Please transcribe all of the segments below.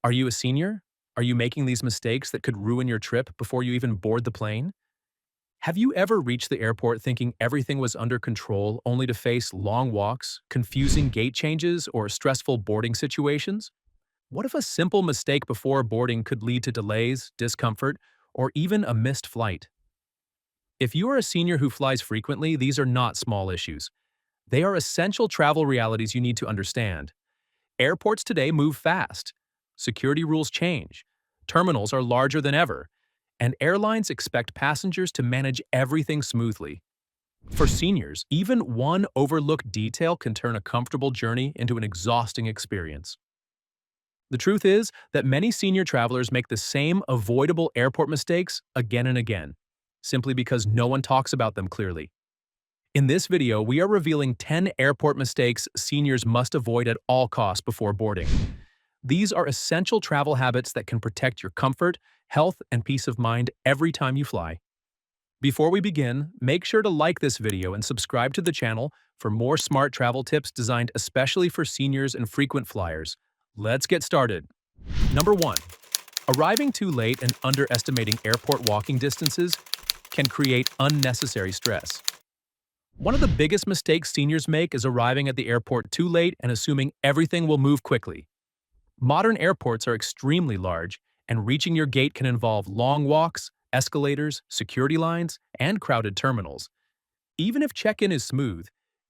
Are you a senior? Are you making these mistakes that could ruin your trip before you even board the plane? Have you ever reached the airport thinking everything was under control only to face long walks, confusing gate changes, or stressful boarding situations? What if a simple mistake before boarding could lead to delays, discomfort, or even a missed flight? If you are a senior who flies frequently, these are not small issues. They are essential travel realities you need to understand. Airports today move fast. Security rules change. Terminals are larger than ever. And airlines expect passengers to manage everything smoothly. For seniors, even one overlooked detail can turn a comfortable journey into an exhausting experience. The truth is that many senior travelers make the same avoidable airport mistakes again and again, simply because no one talks about them clearly. In this video, we are revealing 10 airport mistakes seniors must avoid at all costs before boarding. These are essential travel habits that can protect your comfort, health, and peace of mind every time you fly. Before we begin, make sure to like this video and subscribe to the channel for more smart travel tips designed especially for seniors and frequent flyers. Let's get started. Number 1. Arriving too late and underestimating airport walking distances can create unnecessary stress. One of the biggest mistakes seniors make is arriving at the airport too late and assuming everything will move quickly. Modern airports are extremely large, and reaching your gate can involve long walks, escalators, security lines, and crowded terminals. Even if check-in is smooth,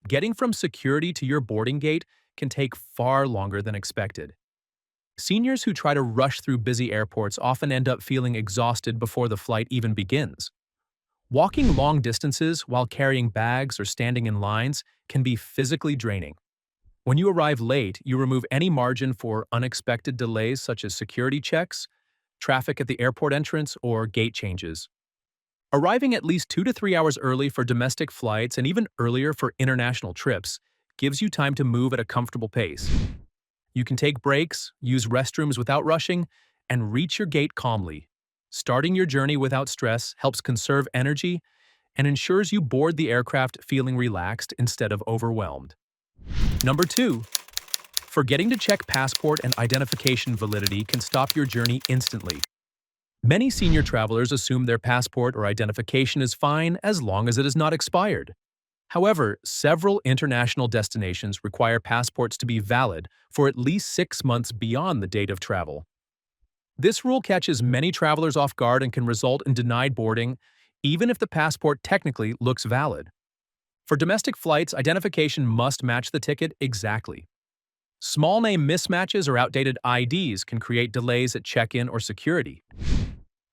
getting from security to your boarding gate can take far longer than expected. Seniors who try to rush through busy airports often end up feeling exhausted before the flight even begins. Walking long distances while carrying bags or standing in lines can be physically draining. When you arrive late, you remove any margin for unexpected delays such as security checks, traffic at the airport entrance, or gate changes. Arriving at least 2 to 3 hours early for domestic flights and even earlier for international trips gives you time to move at a comfortable pace. You can take breaks, use restrooms without rushing, and reach your gate calmly. Starting your journey without stress helps conserve energy and ensures you board the aircraft feeling relaxed instead of overwhelmed. Number 2. Forgetting to check passport and identification validity can stop your journey instantly. Many senior travelers assume their passport or identification is fine as long as it is not expired. However, several international destinations require passports to be valid for at least 6 months beyond the date of travel. This rule catches many travelers off guard and can result in denied boarding, even if the passport technically looks valid. For domestic flights, identification must match the ticket exactly. Small name mismatches or outdated IDs can create delays at check-in or security.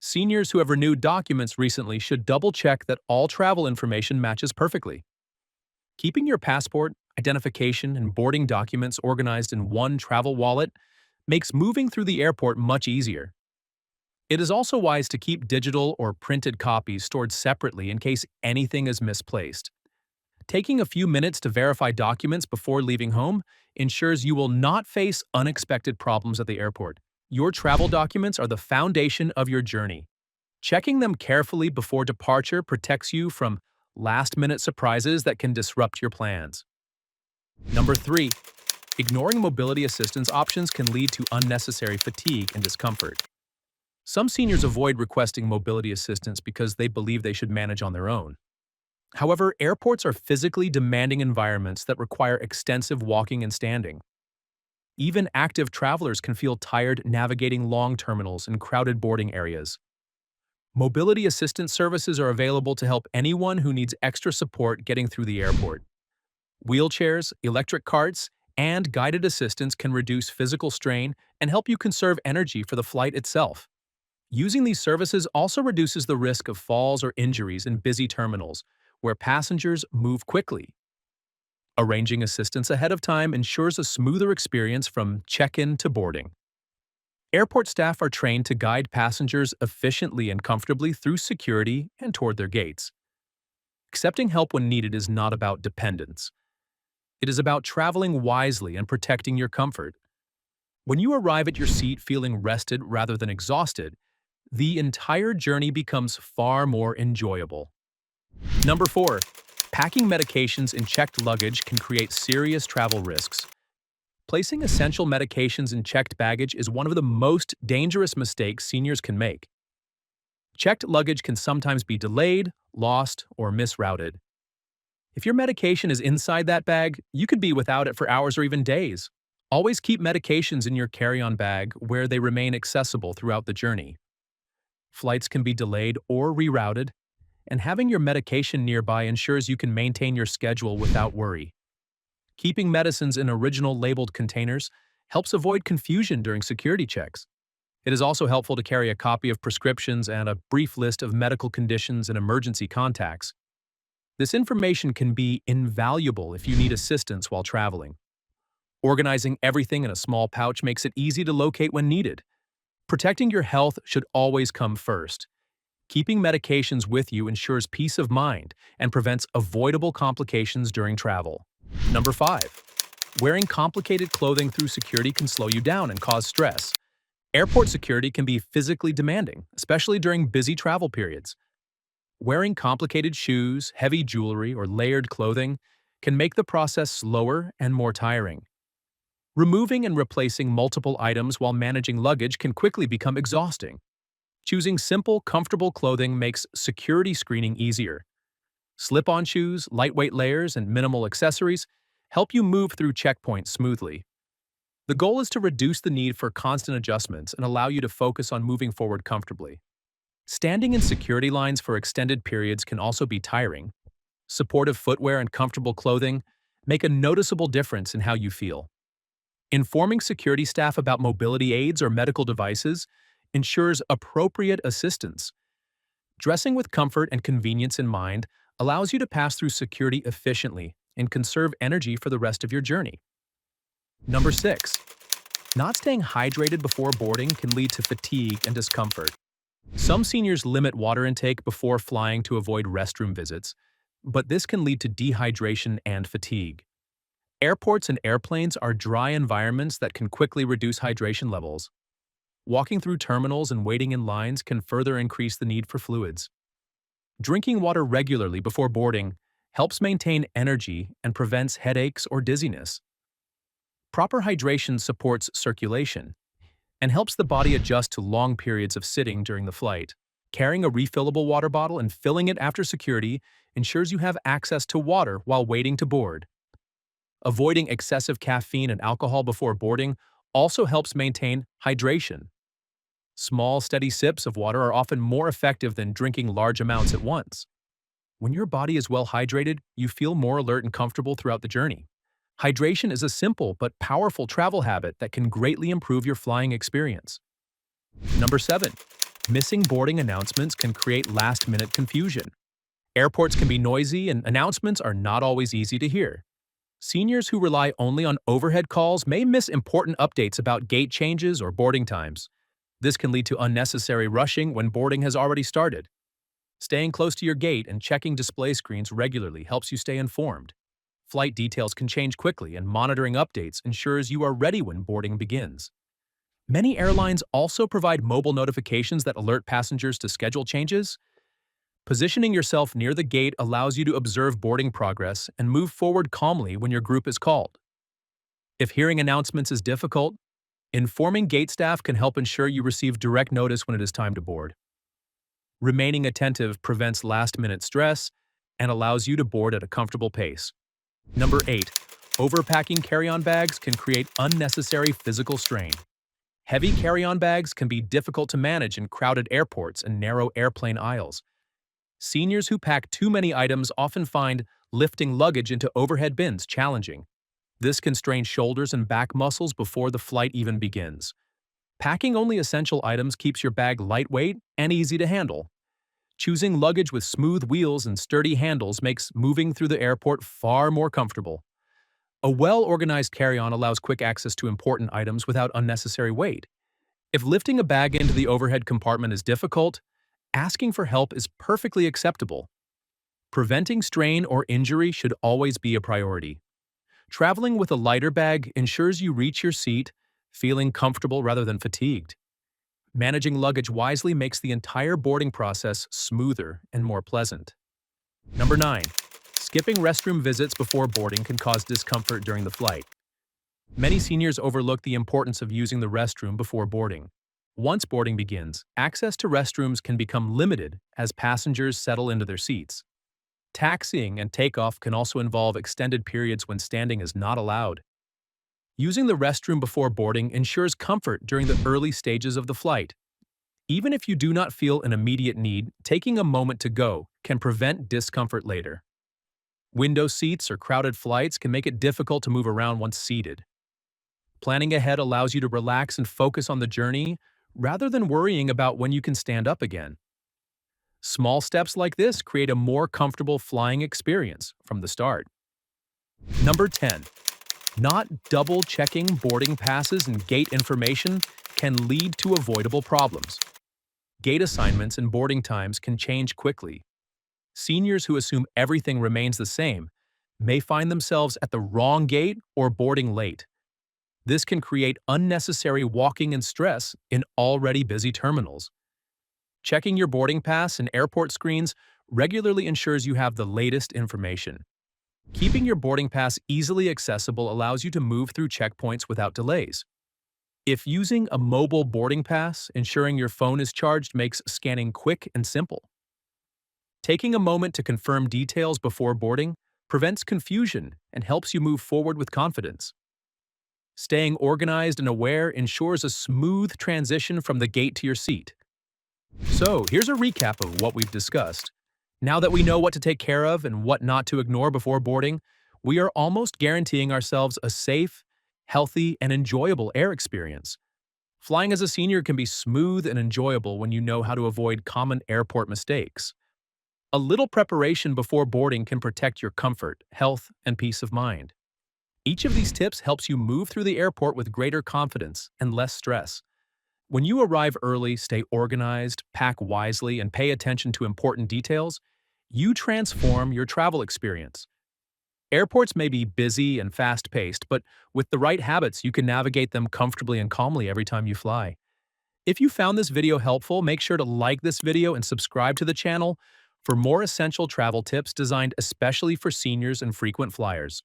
Seniors who have renewed documents recently should double-check that all travel information matches perfectly. Keeping your passport, identification, and boarding documents organized in one travel wallet makes moving through the airport much easier. It is also wise to keep digital or printed copies stored separately in case anything is misplaced. Taking a few minutes to verify documents before leaving home ensures you will not face unexpected problems at the airport. Your travel documents are the foundation of your journey. Checking them carefully before departure protects you from last-minute surprises that can disrupt your plans. Number 3. Ignoring mobility assistance options can lead to unnecessary fatigue and discomfort. Some seniors avoid requesting mobility assistance because they believe they should manage on their own. However, airports are physically demanding environments that require extensive walking and standing. Even active travelers can feel tired navigating long terminals and crowded boarding areas. Mobility assistance services are available to help anyone who needs extra support getting through the airport. Wheelchairs, electric carts, and guided assistance can reduce physical strain and help you conserve energy for the flight itself. Using these services also reduces the risk of falls or injuries in busy terminals, where passengers move quickly. Arranging assistance ahead of time ensures a smoother experience from check-in to boarding. Airport staff are trained to guide passengers efficiently and comfortably through security and toward their gates. Accepting help when needed is not about dependence. It is about traveling wisely and protecting your comfort. When you arrive at your seat feeling rested rather than exhausted, the entire journey becomes far more enjoyable. Number 4. Packing medications in checked luggage can create serious travel risks. Placing essential medications in checked baggage is one of the most dangerous mistakes seniors can make. Checked luggage can sometimes be delayed, lost, or misrouted. If your medication is inside that bag, you could be without it for hours or even days. Always keep medications in your carry-on bag where they remain accessible throughout the journey. Flights can be delayed or rerouted, and having your medication nearby ensures you can maintain your schedule without worry. Keeping medicines in original labeled containers helps avoid confusion during security checks. It is also helpful to carry a copy of prescriptions and a brief list of medical conditions and emergency contacts. This information can be invaluable if you need assistance while traveling. Organizing everything in a small pouch makes it easy to locate when needed. Protecting your health should always come first. Keeping medications with you ensures peace of mind and prevents avoidable complications during travel. Number 5. Wearing complicated clothing through security can slow you down and cause stress. Airport security can be physically demanding, especially during busy travel periods. Wearing complicated shoes, heavy jewelry, or layered clothing can make the process slower and more tiring. Removing and replacing multiple items while managing luggage can quickly become exhausting. Choosing simple, comfortable clothing makes security screening easier. Slip-on shoes, lightweight layers, and minimal accessories help you move through checkpoints smoothly. The goal is to reduce the need for constant adjustments and allow you to focus on moving forward comfortably. Standing in security lines for extended periods can also be tiring. Supportive footwear and comfortable clothing make a noticeable difference in how you feel. Informing security staff about mobility aids or medical devices ensures appropriate assistance. Dressing with comfort and convenience in mind allows you to pass through security efficiently and conserve energy for the rest of your journey. Number 6. Not staying hydrated before boarding can lead to fatigue and discomfort. Some seniors limit water intake before flying to avoid restroom visits, but this can lead to dehydration and fatigue. Airports and airplanes are dry environments that can quickly reduce hydration levels. Walking through terminals and waiting in lines can further increase the need for fluids. Drinking water regularly before boarding helps maintain energy and prevents headaches or dizziness. Proper hydration supports circulation and helps the body adjust to long periods of sitting during the flight. Carrying a refillable water bottle and filling it after security ensures you have access to water while waiting to board. Avoiding excessive caffeine and alcohol before boarding also helps maintain hydration. Small, steady sips of water are often more effective than drinking large amounts at once. When your body is well hydrated, you feel more alert and comfortable throughout the journey. Hydration is a simple but powerful travel habit that can greatly improve your flying experience. Number 7. Missing boarding announcements can create last-minute confusion. Airports can be noisy and announcements are not always easy to hear. Seniors who rely only on overhead calls may miss important updates about gate changes or boarding times. This can lead to unnecessary rushing when boarding has already started. Staying close to your gate and checking display screens regularly helps you stay informed. Flight details can change quickly, and monitoring updates ensures you are ready when boarding begins. Many airlines also provide mobile notifications that alert passengers to schedule changes. Positioning yourself near the gate allows you to observe boarding progress and move forward calmly when your group is called. If hearing announcements is difficult, informing gate staff can help ensure you receive direct notice when it is time to board. Remaining attentive prevents last-minute stress and allows you to board at a comfortable pace. Number 8. Overpacking carry-on bags can create unnecessary physical strain. Heavy carry-on bags can be difficult to manage in crowded airports and narrow airplane aisles. Seniors who pack too many items often find lifting luggage into overhead bins challenging. This can strain shoulders and back muscles before the flight even begins. Packing only essential items keeps your bag lightweight and easy to handle. Choosing luggage with smooth wheels and sturdy handles makes moving through the airport far more comfortable. A well-organized carry-on allows quick access to important items without unnecessary weight. If lifting a bag into the overhead compartment is difficult, asking for help is perfectly acceptable. Preventing strain or injury should always be a priority. Traveling with a lighter bag ensures you reach your seat feeling comfortable rather than fatigued. Managing luggage wisely makes the entire boarding process smoother and more pleasant. Number 9. Skipping restroom visits before boarding can cause discomfort during the flight. Many seniors overlook the importance of using the restroom before boarding. Once boarding begins, access to restrooms can become limited as passengers settle into their seats. Taxiing and takeoff can also involve extended periods when standing is not allowed. Using the restroom before boarding ensures comfort during the early stages of the flight. Even if you do not feel an immediate need, taking a moment to go can prevent discomfort later. Window seats or crowded flights can make it difficult to move around once seated. Planning ahead allows you to relax and focus on the journey rather than worrying about when you can stand up again. Small steps like this create a more comfortable flying experience from the start. Number 10. Not double-checking boarding passes and gate information can lead to avoidable problems. Gate assignments and boarding times can change quickly. Seniors who assume everything remains the same may find themselves at the wrong gate or boarding late. This can create unnecessary walking and stress in already busy terminals. Checking your boarding pass and airport screens regularly ensures you have the latest information. Keeping your boarding pass easily accessible allows you to move through checkpoints without delays. If using a mobile boarding pass, ensuring your phone is charged makes scanning quick and simple. Taking a moment to confirm details before boarding prevents confusion and helps you move forward with confidence. Staying organized and aware ensures a smooth transition from the gate to your seat. So, here's a recap of what we've discussed. Now that we know what to take care of and what not to ignore before boarding, we are almost guaranteeing ourselves a safe, healthy, and enjoyable air experience. Flying as a senior can be smooth and enjoyable when you know how to avoid common airport mistakes. A little preparation before boarding can protect your comfort, health, and peace of mind. Each of these tips helps you move through the airport with greater confidence and less stress. When you arrive early, stay organized, pack wisely, and pay attention to important details, you transform your travel experience. Airports may be busy and fast-paced, but with the right habits, you can navigate them comfortably and calmly every time you fly. If you found this video helpful, make sure to like this video and subscribe to the channel for more essential travel tips designed especially for seniors and frequent flyers.